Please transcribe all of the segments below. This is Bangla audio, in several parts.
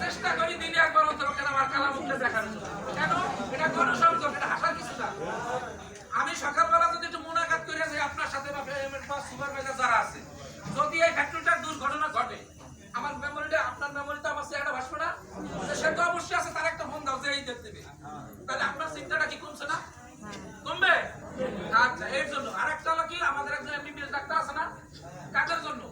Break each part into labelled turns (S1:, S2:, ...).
S1: চেষ্টা করি দিনে একবার অন্তত কেন আমার কালা মুখটা দেখার জন্য। কেন এটা গণসংযোগ, এটা হাসার কিছু না। আমি সকালবেলা যদি একটু মোনাকাত করে যাই আপনার সাথে বা সুপারভাইজার যারা আছে, যদি এই ফ্যাক্টরিটার দুর্ঘটনা ঘটে, আমার মেমোরিটা আপনার মেমোরিতে আমার চেহারা ভাসবে না? সে তো অবশ্যই আছে, তার একটা ফোন দাও যে এই দেখতে দেবে, তাহলে আপনার চিন্তাটা কি কমছে না? কমবে। আচ্ছা, এর জন্য আরেকটা হলো কি, আমাদের একজন এমবিবিএস ডাক্তার আছে না, কাদের জন্য?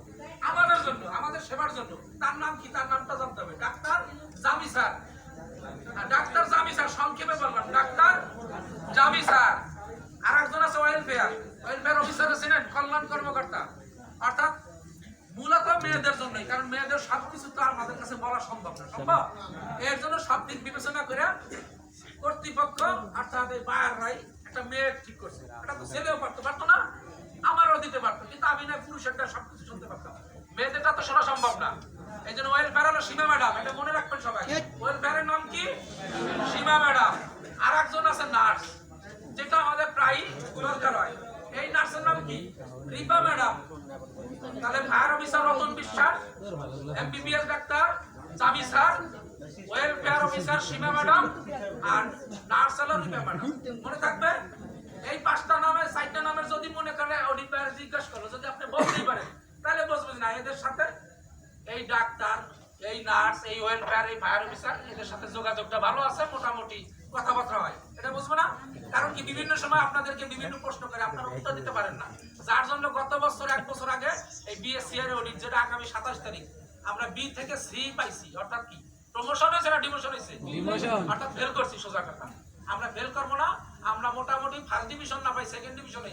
S1: আমাদের জন্য, আমাদের সেবার জন্য। তার নাম কি? তার নামটা জানতে হবে। ডাক্তার জামি স্যার। ডাক্তার জামি স্যার, সংক্ষেপে বললাম ডাক্তার জামি স্যার। আর একজন আছে ওয়েলফেয়ার অফিসার ছিলেন, কল্যাণ কর্মকর্তা। অর্থাৎ মূলত মেয়েদের জন্যই, কারণ মেয়েদের সবকিছু তো আমাদের কাছে বলা সম্ভব না। সম্ভব? এর জন্য সব দিক বিবেচনা করে কর্তৃপক্ষ অর্থাৎ এই বায়ার রাই একটা মেয়ে ঠিক করছে। এটা তো ছেলেও পারতো না, আমারও দিতে পারতো, কিন্তু আমি না পুরুষেরটা সবকিছু শুনতে পারতাম, মেয়েদেরটা তো শোনা সম্ভব না। এই জন্য ওয়েলফেয়ার হলো সীমা ম্যাডাম, এটা মনে রাখবেন সবাই। ওয়েলফেয়ারের নাম কি? সীমা ম্যাডাম। আর একজন আছে নার্স, যেটা আমাদের প্রায় দরকার হয়। এই নার্সের নাম কি? রিপা ম্যাডাম। তাহলে ফায়ার অফিসার রতন বিশ্বাস, এমবিবিএস ডাক্তার জামি স্যার, ওয়েলফেয়ার অফিসার সীমা ম্যাডাম, আর নার্স হলো রিপা ম্যাডাম। মনে থাকবে? এই পাঁচটা নামের, চারটা নামের যদি মনে করে অডিট ভাইয়ের জিজ্ঞাসা করলো, যদি আপনি বলতেই পারেন, তাহলে বুঝবেন না এদের সাথে এই ডাক্তার, এই নার্স, এই ওয়েলফেয়ার, এই ফায়ার অফিসার, এদের সাথে যোগাযোগটা ভালো আছে, মোটামুটি কথাবার্তা হয়। এটা বুঝবো না? কারণ কি, বিভিন্ন সময় আপনাদেরকে বিভিন্ন প্রশ্ন করে, আপনারা উত্তর দিতে পারেন না। যার জন্য গত বছর, 1 বছর আগে এই বিএসসি এর অডিট, যেটা আগামী 27 তারিখ, আমরা বি থেকে সি পাইছি। অর্থাৎ কি, প্রমোশন হয়েছে না ডিমোশন হয়েছে? অর্থাৎ ফেল করছি, সোজা কথা। আমরা ফেল করবো না, আমরা মোটামুটি ফার্স্ট ডিভিশন না পাই, সেকেন্ড ডিভিশনে